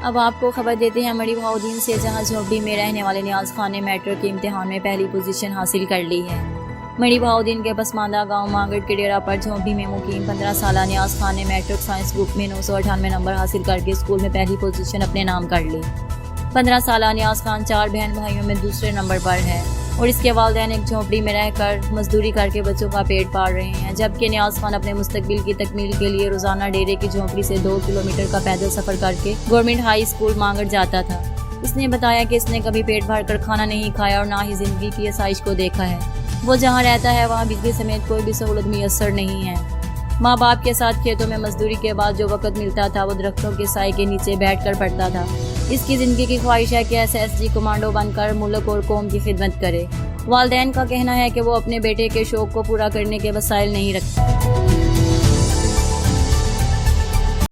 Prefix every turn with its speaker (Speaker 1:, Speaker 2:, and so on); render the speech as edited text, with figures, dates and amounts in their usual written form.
Speaker 1: اب آپ کو خبر دیتے ہیں مڑی بہاؤدین سے، جہاں جھوپڑی میں رہنے والے نیاز خان نے میٹرک کے امتحان میں پہلی پوزیشن حاصل کر لی ہے۔ مڑی بہاؤدین کے پسماندہ گاؤں مانگڑ کے ڈیرہ پر جھوپڑی میں مقیم 15 سالہ نیاز خان نے میٹرک سائنس گروپ میں 998 نمبر حاصل کر کے اسکول میں پہلی پوزیشن اپنے نام کر لی۔ 15 سالہ نیاز خان 4 بہن بھائیوں میں دوسرے نمبر پر ہے اور اس کے والدین ایک جھوپڑی میں رہ کر مزدوری کر کے بچوں کا پیٹ پال رہے ہیں، جبکہ نیاز خان اپنے مستقبل کی تکمیل کے لیے روزانہ ڈیرے کی جھوپڑی سے 2 کلومیٹر کا پیدل سفر کر کے گورنمنٹ ہائی اسکول مانگڑ جاتا تھا۔ اس نے بتایا کہ اس نے کبھی پیٹ بھر کر کھانا نہیں کھایا اور نہ ہی زندگی کی آسائش کو دیکھا ہے۔ وہ جہاں رہتا ہے وہاں بجلی سمیت کوئی بھی سہولت میسر نہیں ہے۔ ماں باپ کے ساتھ کھیتوں میں مزدوری کے بعد جو وقت ملتا تھا وہ درختوں کے سائے کے نیچے بیٹھ کر پڑھتا تھا۔ اس کی زندگی کی خواہش ہے کہ SSG کمانڈو بن کر ملک اور قوم کی خدمت کرے۔ والدین کا کہنا ہے کہ وہ اپنے بیٹے کے شوق کو پورا کرنے کے وسائل نہیں رکھتے۔